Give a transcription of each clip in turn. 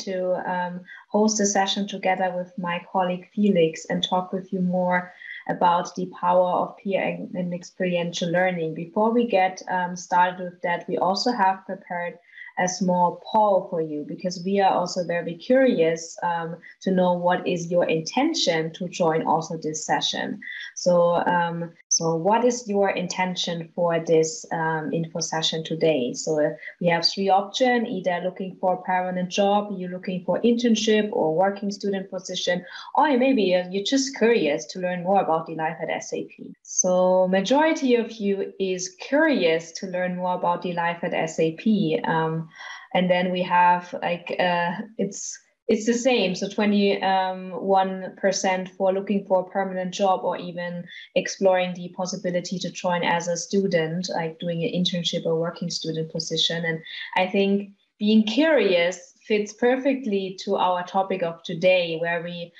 to host a session together with my colleague Felix and talk with you more about the power of peer and experiential learning. Before we get started with that, we also have prepared a small poll for you, because we are also very curious to know what is your intention to join also this session. So, so what is your intention for this info session today? So we have three options: either looking for a permanent job, you're looking for internship or working student position, or maybe you're just curious to learn more about the life at SAP. So majority of you is curious to learn more about the life at SAP. And then we have like, it's the same. So 21% for looking for a permanent job or even exploring the possibility to join as a student, like doing an internship or working student position. And I think being curious fits perfectly to our topic of today, where we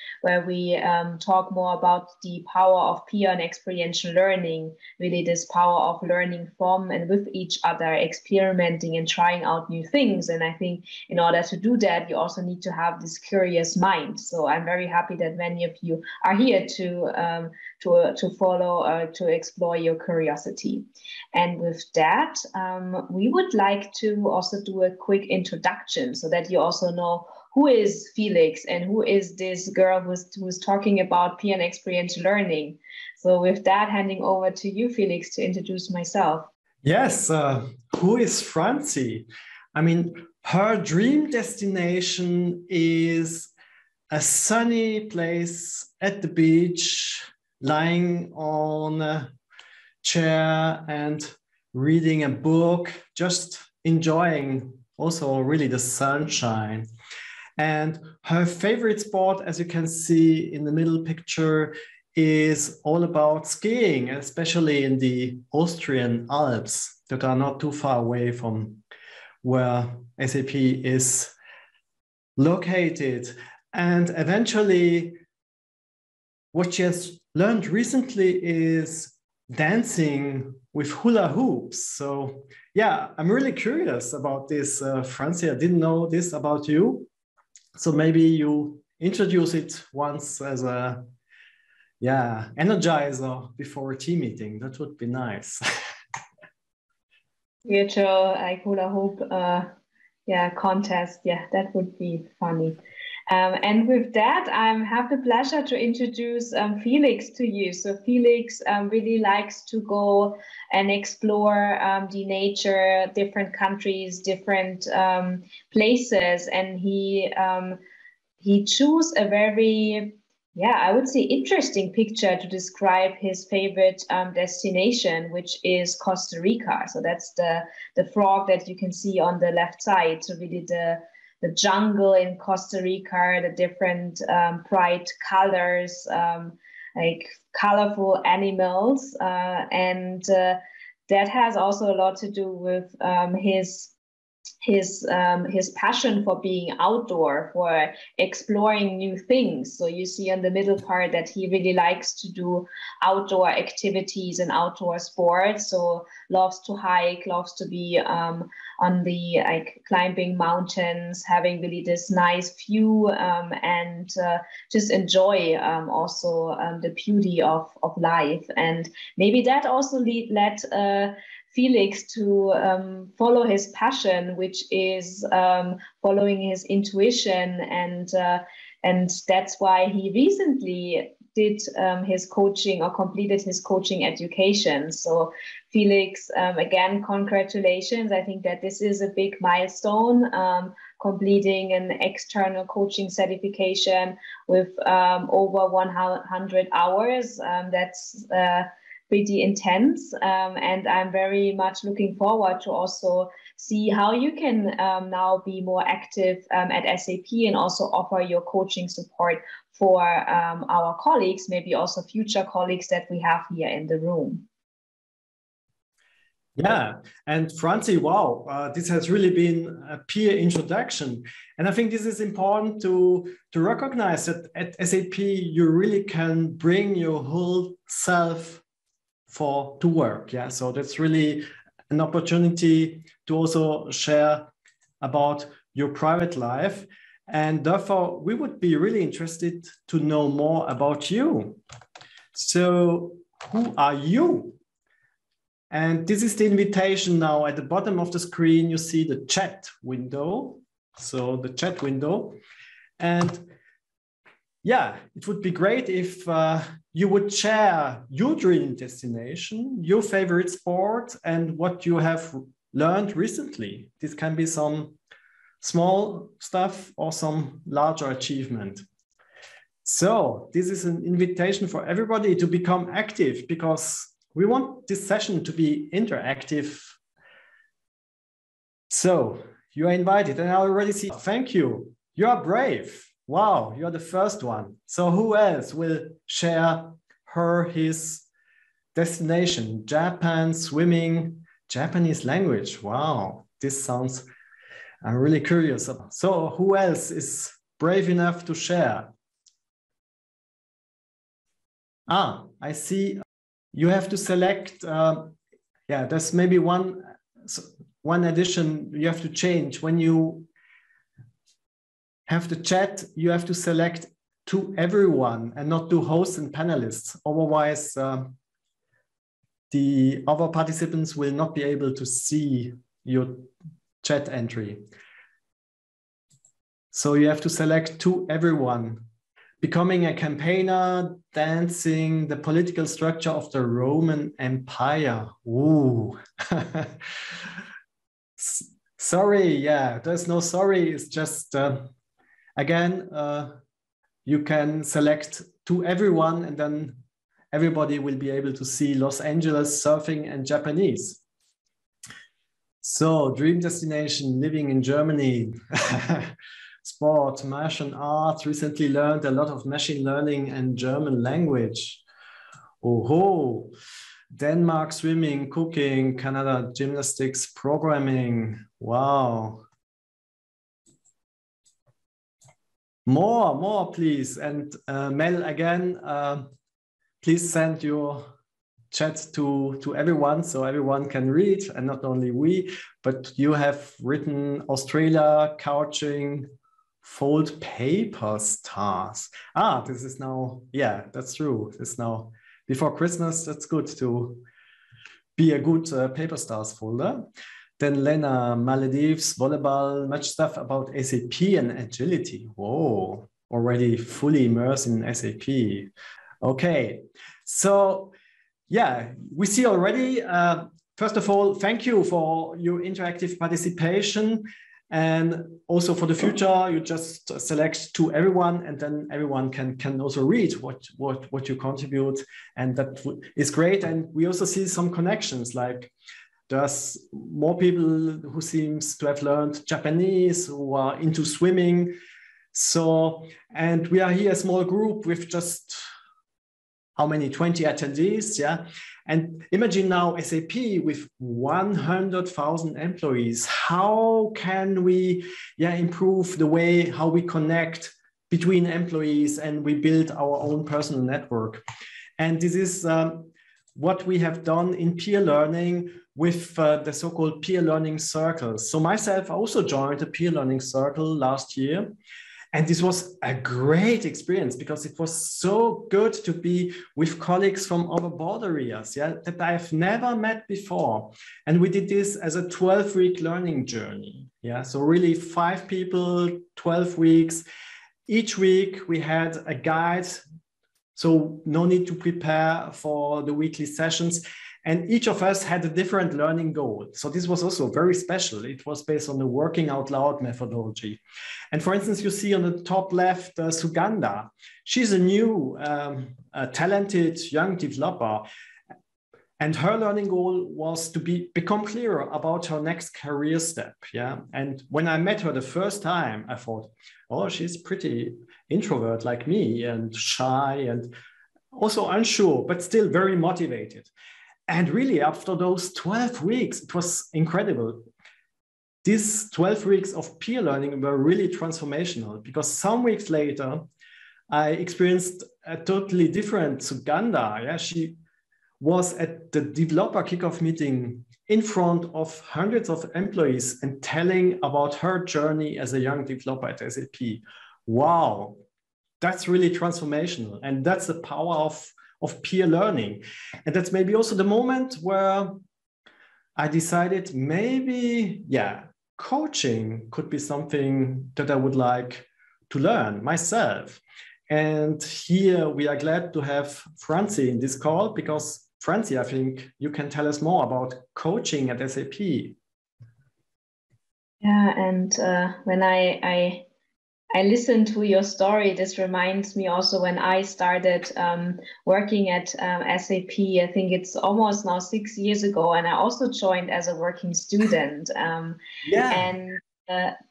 talk more about the power of peer and experiential learning, really this power of learning from and with each other, experimenting and trying out new things. And I think in order to do that, you also need to have this curious mind. So I'm very happy that many of you are here to follow or to explore your curiosity. And with that, we would like to also do a quick introduction so that you also know who is Felix and who is this girl who's talking about peer and experiential learning. So with that, handing over to you, Felix, to introduce myself. Yes, who is Franzi? I mean, her dream destination is a sunny place at the beach, lying on a chair and reading a book, just enjoying also really the sunshine. And her favorite sport, as you can see in the middle picture, is all about skiing, especially in the Austrian Alps that are not too far away from where SAP is located. And eventually, what she has learned recently is dancing with hula hoops. So yeah, I'm really curious about this, Franzi. I didn't know this about you. So maybe you introduce it once as a energizer before a team meeting. That would be nice. Virtual like hula hoop contest. Yeah, that would be funny. And with that, I have the pleasure to introduce Felix to you. So Felix really likes to go and explore the nature, different countries, different places, and he chose a very, I would say, interesting picture to describe his favorite destination, which is Costa Rica. So that's the frog that you can see on the left side. So really the jungle in Costa Rica, the different bright colors, like colorful animals. And that has also a lot to do with his passion for being outdoor, for exploring new things. So you see on the middle part that he really likes to do outdoor activities and outdoor sports. So loves to hike, loves to be on the climbing mountains, having really this nice view, and just enjoy also the beauty of life. And maybe that also led Felix to follow his passion, which is following his intuition, and that's why he recently did his coaching or completed his coaching education. So Felix, again, congratulations. I think that this is a big milestone, completing an external coaching certification with over 100 hours. That's pretty intense, and I'm very much looking forward to also see how you can now be more active at SAP and also offer your coaching support for our colleagues, maybe also future colleagues that we have here in the room. Yeah, and Franzi, wow, this has really been a peer introduction. And I think this is important to recognize that at SAP, you really can bring your whole self to work. Yeah, so that's really an opportunity to also share about your private life. And therefore, we would be really interested to know more about you. So who are you? And this is the invitation now. At the bottom of the screen, you see the chat window. So the chat window. And yeah, it would be great if you would share your dream destination, your favorite sport, and what you have learned recently. This can be some small stuff or some larger achievement. So this is an invitation for everybody to become active, because we want this session to be interactive. So you are invited, and I already see, thank you. You are brave. Wow, you're the first one. So who else will share his destination? Japan, swimming, Japanese language. Wow, this sounds, I'm really curious about. So who else is brave enough to share? Ah, I see. You have to select, yeah, there's maybe one addition you have to change. When you have the chat, you have to select to everyone and not to hosts and panelists. Otherwise, the other participants will not be able to see your chat entry. So you have to select to everyone. Becoming a campaigner, dancing, the political structure of the Roman Empire. Ooh. Sorry, yeah, there's no sorry. It's just, again, you can select to everyone, and then everybody will be able to see Los Angeles, surfing, and Japanese. So, dream destination, living in Germany. Sport, martial arts, recently learned a lot of machine learning and German language. Oh, Denmark, swimming, cooking, Canada, gymnastics, programming. Wow. More, please. And Mel, again, please send your chat to everyone so everyone can read, and not only we, but you have written Australia, couching, fold paper stars. Ah, this is now, yeah, that's true. It's now before Christmas. That's good to be a good paper stars folder. Then Lena, Maldives, volleyball, much stuff about SAP and agility. Whoa, already fully immersed in SAP. Okay, so yeah, we see already, first of all, thank you for your interactive participation. And also for the future, you just select to everyone, and then everyone can also read what you contribute. And that is great. And we also see some connections, like there's more people who seems to have learned Japanese, who are into swimming. So, and we are here a small group with just how many, 20 attendees, yeah? And imagine now SAP with 100,000 employees. How can we improve the way how we connect between employees, and we build our own personal network? And this is what we have done in peer learning with the so-called peer learning circles. So myself also joined a peer learning circle last year. And this was a great experience, because it was so good to be with colleagues from other border areas, that I've never met before. And we did this as a 12-week learning journey. So really 5 people, 12 weeks. Each week we had a guide, so no need to prepare for the weekly sessions. And each of us had a different learning goal. So this was also very special. It was based on the working out loud methodology. And for instance, you see on the top left, Suganda. She's a new, talented young developer. And her learning goal was to become clearer about her next career step. And when I met her the first time, I thought, oh, she's pretty introvert like me, and shy, and also unsure, but still very motivated. And really, after those 12 weeks, it was incredible. These 12 weeks of peer learning were really transformational, because some weeks later, I experienced a totally different Suganda. She was at the developer kickoff meeting in front of hundreds of employees and telling about her journey as a young developer at SAP. Wow, that's really transformational. And that's the power of peer learning. And that's maybe also the moment where I decided maybe, yeah, coaching could be something that I would like to learn myself. And here we are glad to have Franzi in this call, because Franzi, I think you can tell us more about coaching at SAP. Yeah, and when I listened to your story, this reminds me also when I started working at SAP. I think it's almost now 6 years ago, and I also joined as a working student. And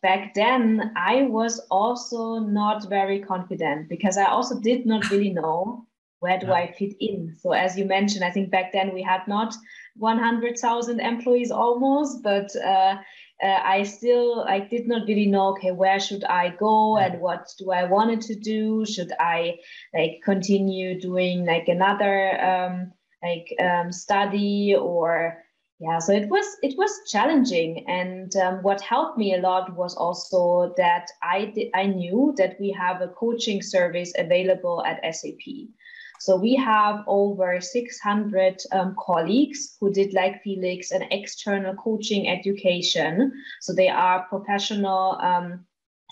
back then, I was also not very confident, because I also did not really know where do I fit in. So as you mentioned, I think back then we had not 100,000 employees almost, but I did not really know, okay, where should I go and what do I wanted to do? Should I continue doing another study, or yeah, so it was challenging. And what helped me a lot was also that I knew that we have a coaching service available at SAP. So we have over 600 colleagues who did, like Felix, an external coaching education. So they are professional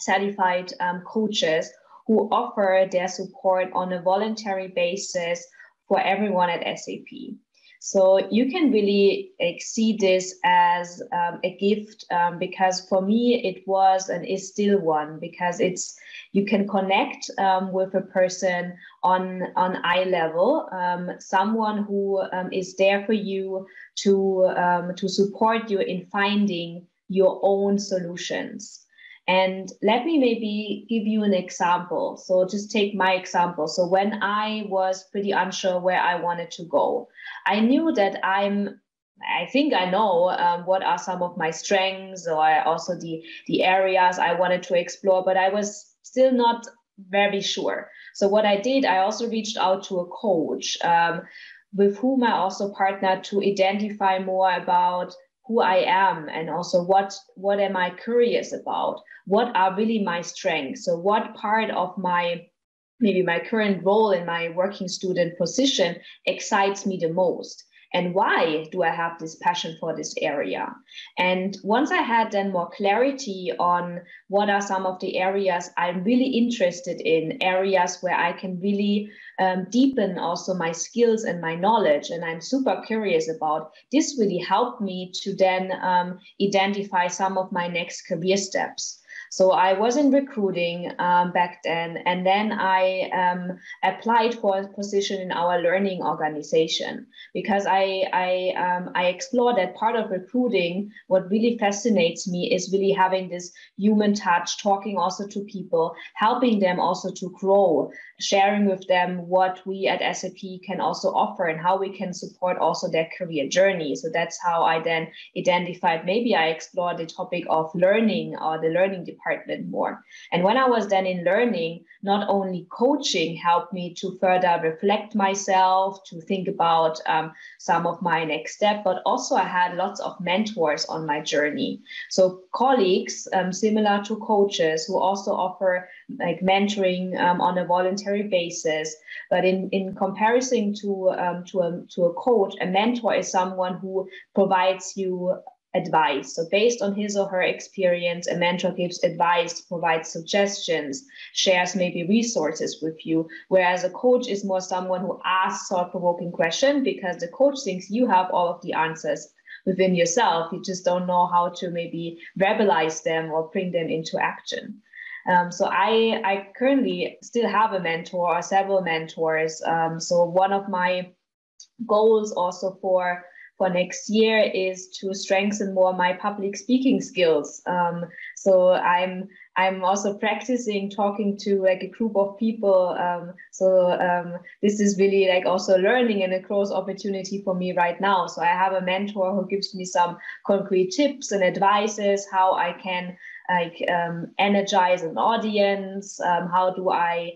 certified coaches who offer their support on a voluntary basis for everyone at SAP. So you can really see this as a gift, because for me it was and is still one, because you can connect with a person on eye level, someone who is there for you to support you in finding your own solutions. And let me maybe give you an example. So just take my example. So when I was pretty unsure where I wanted to go, I knew that I think I know what are some of my strengths, or also the areas I wanted to explore, but I was still not very sure. So what I did, I also reached out to a coach with whom I also partnered to identify more about who I am, and also what am I curious about? What are really my strengths? So what part of maybe my current role in my working student position excites me the most? And why do I have this passion for this area? And once I had then more clarity on what are some of the areas I'm really interested in, areas where I can really deepen also my skills and my knowledge, and I'm super curious about, this really helped me to then identify some of my next career steps. So I was in recruiting back then, and then I applied for a position in our learning organization, because I explored that part of recruiting. What really fascinates me is really having this human touch, talking also to people, helping them also to grow, sharing with them what we at SAP can also offer and how we can support also their career journey. So that's how I then identified, maybe I explore the topic of learning or the learning department more. And when I was then in learning, not only coaching helped me to further reflect myself, to think about some of my next step, but also I had lots of mentors on my journey. So colleagues, similar to coaches, who also offer mentoring on a voluntary basis. But in comparison to a coach, a mentor is someone who provides you advice. So based on his or her experience, a mentor gives advice, provides suggestions, shares maybe resources with you, whereas a coach is more someone who asks thought-provoking questions, because the coach thinks you have all of the answers within yourself. You just don't know how to maybe verbalize them or bring them into action. So I currently still have a mentor or several mentors. So one of my goals also for next year is to strengthen more my public speaking skills. So I'm also practicing talking to a group of people. This is really also learning and a growth opportunity for me right now. So I have a mentor who gives me some concrete tips and advices, how I can energize an audience, how do I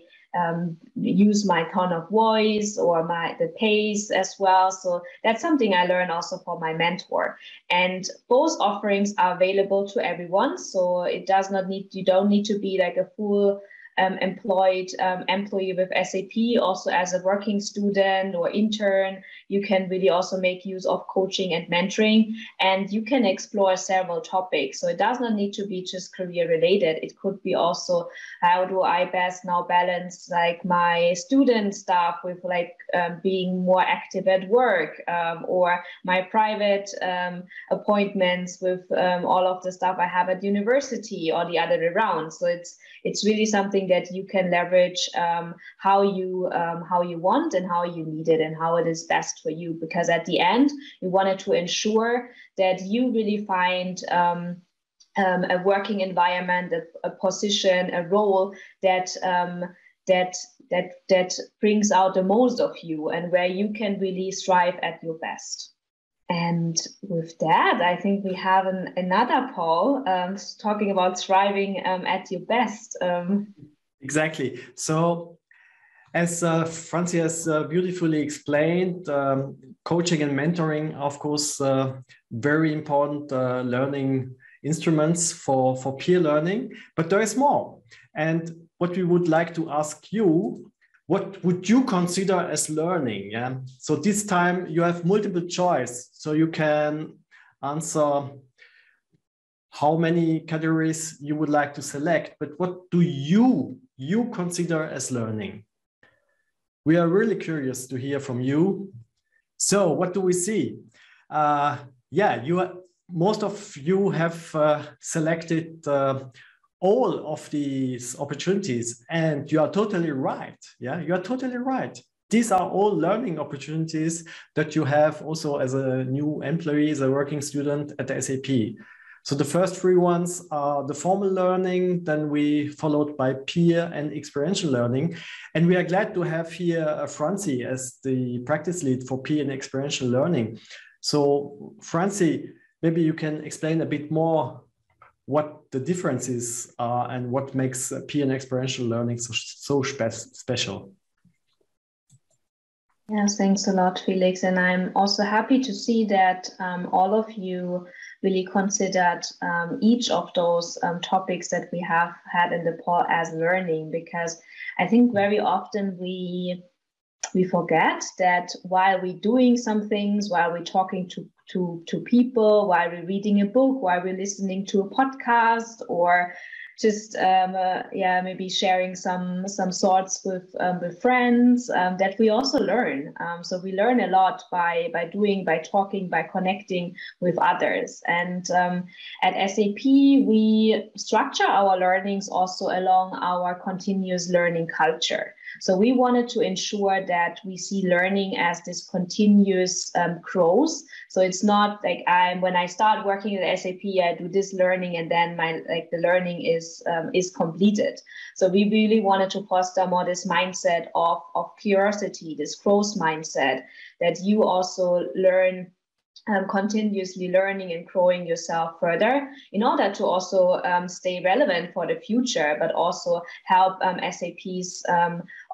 use my tone of voice or the pace as well. So that's something I learned also from my mentor. And both offerings are available to everyone. So it does not need, you don't need to be like a full employed employee with SAP. Also as a working student or intern, you can really also make use of coaching and mentoring, and you can explore several topics. So it does not need to be just career related. It could be also, how do I best now balance like my student stuff with like being more active at work, or my private appointments with all of the stuff I have at university, or the other way around. So it's really something that you can leverage how you want and how you need it and how it is best for you. Because at the end, you wanted to ensure that you really find a working environment, a position, a role that brings out the most of you and where you can really strive at your best. And with that, I think we have another poll talking about striving at your best. Exactly. So as Franzi has beautifully explained, coaching and mentoring, of course, very important learning instruments for peer learning, but there is more. And what we would like to ask you, what would you consider as learning? Yeah. So this time you have multiple choice, so you can answer how many categories you would like to select, but what do you consider as learning? We are really curious to hear from you. So what do we see? Most of you have selected all of these opportunities, and you are totally right. Yeah, you are totally right. These are all learning opportunities that you have also as a new employee, as a working student at the SAP. So the first three ones are the formal learning, then we followed by peer and experiential learning. And we are glad to have here Franzi as the practice lead for peer and experiential learning. So Franzi, maybe you can explain a bit more what the differences are and what makes peer and experiential learning so special. Yes, thanks a lot, Felix. And I'm also happy to see that all of you really considered each of those topics that we have had in the poll as learning, because I think very often we forget that while we're doing some things, while we're talking to people, while we're reading a book, while we're listening to a podcast, or just maybe sharing some thoughts with friends, that we also learn. So we learn a lot by doing, by talking, by connecting with others. And at SAP, we structure our learnings also along our continuous learning culture. So we wanted to ensure that we see learning as this continuous growth. So it's not like when I start working at SAP, I do this learning and then the learning is completed. So we really wanted to foster more this mindset of curiosity, this growth mindset, that you also learn, continuously learning and growing yourself further in order to also stay relevant for the future, but also help SAP's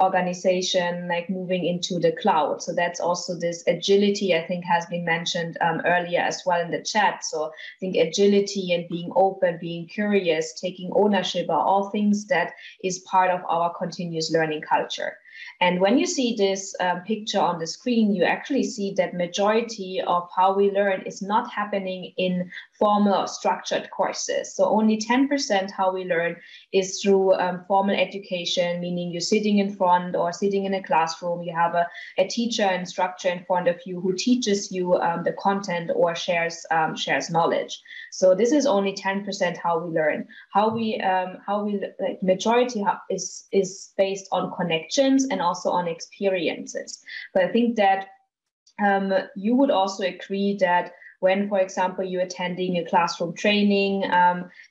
organization like moving into the cloud. So that's also this agility, I think, has been mentioned earlier as well in the chat. So I think agility and being open, being curious, taking ownership are all things that is part of our continuous learning culture. And when you see this picture on the screen, you actually see that majority of how we learn is not happening in formal or structured courses. So only 10% how we learn is through formal education, meaning you're sitting in front or sitting in a classroom, you have a teacher and instructor in front of you who teaches you the content or shares knowledge. So this is only 10% how we learn. Majority is based on connections and also on experiences. But I think that you would also agree that when, for example, you're attending a classroom training,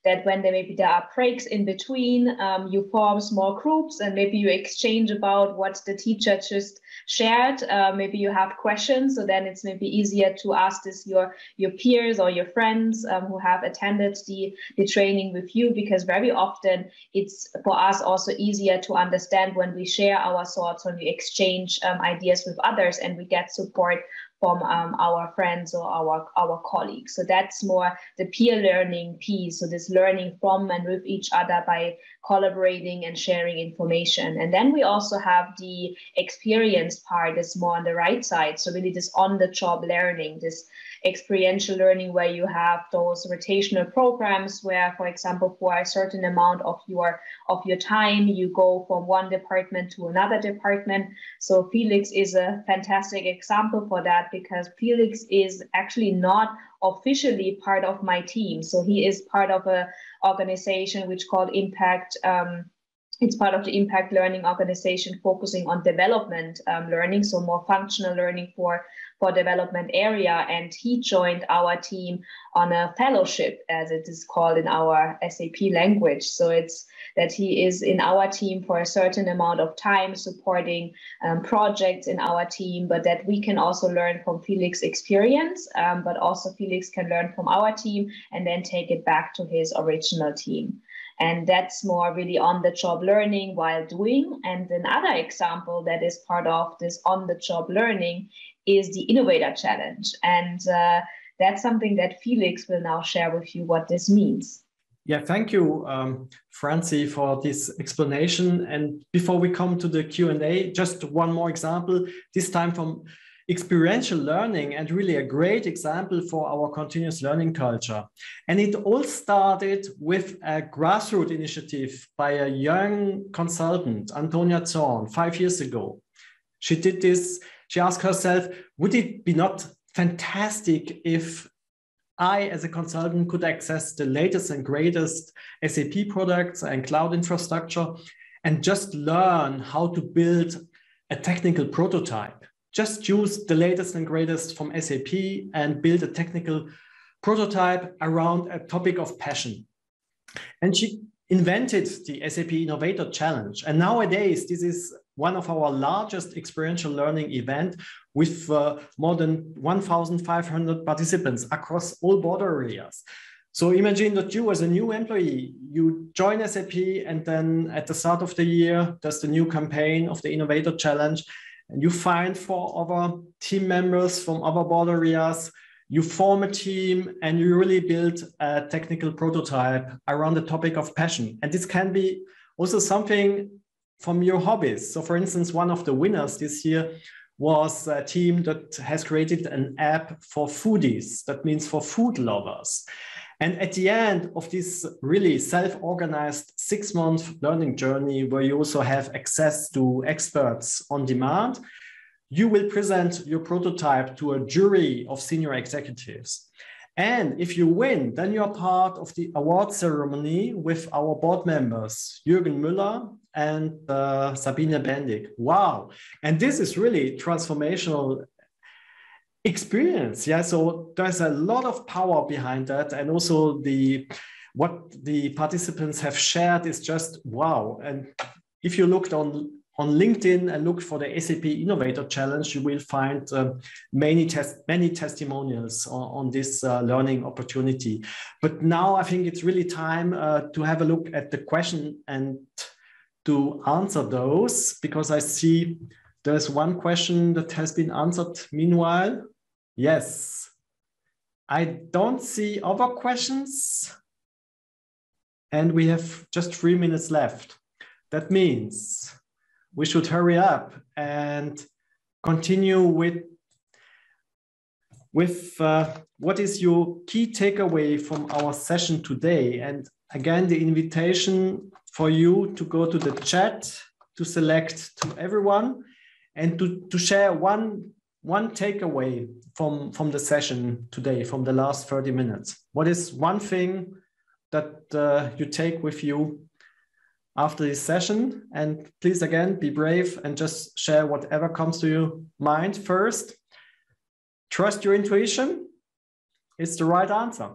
that when there are breaks in between, you form small groups and maybe you exchange about what the teacher just shared. Maybe you have questions, so then it's maybe easier to ask this your peers or your friends who have attended the training with you, because very often it's for us also easier to understand when we share our thoughts, when we exchange ideas with others, and we get support from our friends or our colleagues. So that's more the peer learning piece. So this learning from and with each other by collaborating and sharing information. And then we also have the experience part is more on the right side. So really this on-the-job learning, this experiential learning, where you have those rotational programs where, for example, for a certain amount of your time, you go from one department to another department. So Felix is a fantastic example for that, because Felix is actually not officially part of my team. So he is part of an organization which called Impact. It's part of the Impact Learning organization focusing on development learning, so more functional learning for development area. And he joined our team on a fellowship, as it is called in our SAP language. So it's that he is in our team for a certain amount of time, supporting projects in our team, but that we can also learn from Felix's experience, but also Felix can learn from our team and then take it back to his original team. And that's more really on-the-job learning while doing. And another example that is part of this on-the-job learning is the Innovator Challenge. And that's something that Felix will now share with you what this means. Yeah, thank you, Franzi, for this explanation. And before we come to the Q&A, just one more example, this time from experiential learning, and really a great example for our continuous learning culture. And it all started with a grassroots initiative by a young consultant, Antonia Zorn, 5 years ago. She did this, she asked herself, would it be not fantastic if I, as a consultant, could access the latest and greatest SAP products and cloud infrastructure and just learn how to build a technical prototype? Just use the latest and greatest from SAP and build a technical prototype around a topic of passion. And she invented the SAP Innovator Challenge. And nowadays, this is one of our largest experiential learning events with more than 1,500 participants across all border areas. So imagine that you, as a new employee, you join SAP, and then at the start of the year, there's the new campaign of the Innovator Challenge. And you find 4 other team members from other border areas, you form a team, and you really build a technical prototype around the topic of passion. And this can be also something from your hobbies. So for instance, one of the winners this year was a team that has created an app for foodies. That means for food lovers. And at the end of this really self-organized 6-month learning journey, where you also have access to experts on demand, you will present your prototype to a jury of senior executives. And if you win, then you are part of the award ceremony with our board members, Jürgen Müller and Sabine Bendig. Wow. And this is really transformational experience. Yeah, so there's a lot of power behind that, and also what the participants have shared is just wow. And if you looked on LinkedIn and look for the SAP Innovator Challenge, you will find many testimonials on this learning opportunity. But now I think it's really time to have a look at the question and to answer those, because I see there's one question that has been answered meanwhile. Yes. I don't see other questions. And we have just 3 minutes left. That means we should hurry up and continue with what is your key takeaway from our session today. And again, the invitation for you to go to the chat, to select to everyone, and to share one takeaway from the session today, from the last 30 minutes. What is one thing that you take with you after this session? And please, again, be brave and just share whatever comes to your mind first. Trust your intuition. is the right answer.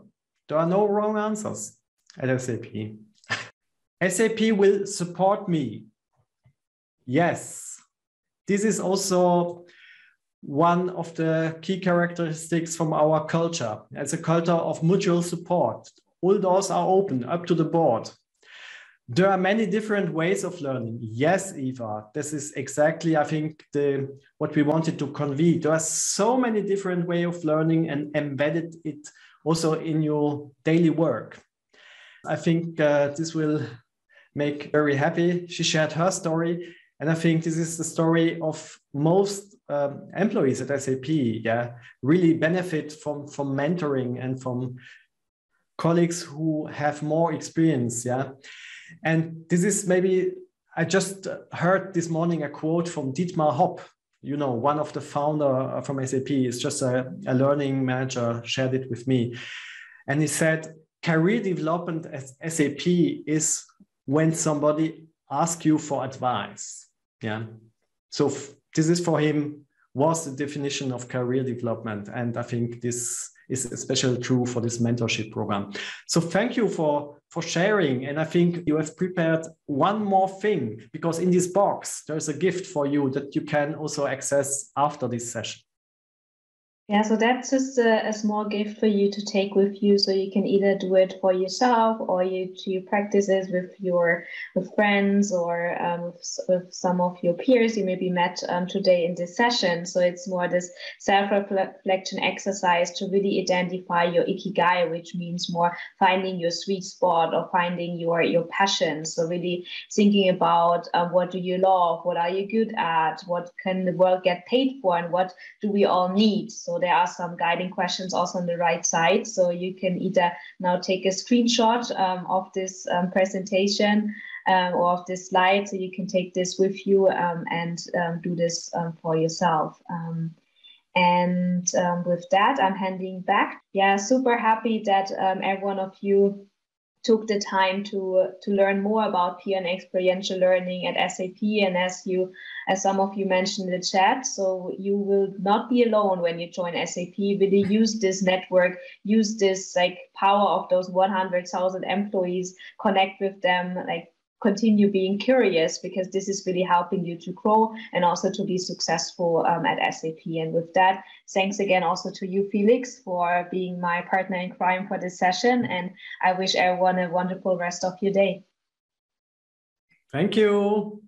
There are no wrong answers at SAP. SAP will support me. Yes, this is also one of the key characteristics from our culture. It's a culture of mutual support. All doors are open up to the board. There are many different ways of learning. Yes, Eva, this is exactly, I think, what we wanted to convey. There are so many different ways of learning and embedded it also in your daily work. I think this will make very happy. She shared her story. And I think this is the story of most employees at SAP, yeah, really benefit from mentoring and from colleagues who have more experience, yeah. And this is maybe, I just heard this morning a quote from Dietmar Hopp, you know, one of the founder from SAP, is just a learning manager, shared it with me. And he said, career development at SAP is when somebody asks you for advice. Yeah. So this is for him was the definition of career development. And I think this is especially true for this mentorship program. So thank you for sharing. And I think you have prepared one more thing, because in this box, there's a gift for you that you can also access after this session. Yeah, so that's just a small gift for you to take with you, so you can either do it for yourself or you practice it with friends or with some of your peers you maybe met today in this session. So it's more this self-reflection exercise to really identify your ikigai, which means more finding your sweet spot or finding your passion. So really thinking about what do you love, what are you good at, what can the world get paid for, and what do we all need. So there are some guiding questions also on the right side. So you can either now take a screenshot of this presentation or of this slide. So you can take this with you and do this for yourself. With that, I'm handing back. Yeah, super happy that every one of you took the time to learn more about peer and experiential learning at SAP. And as some of you mentioned in the chat, so you will not be alone when you join SAP. Really use this network, use this like power of those 100,000 employees, connect with them, like continue being curious, because this is really helping you to grow and also to be successful at SAP. And with that, thanks again also to you, Felix, for being my partner in crime for this session. And I wish everyone a wonderful rest of your day. Thank you.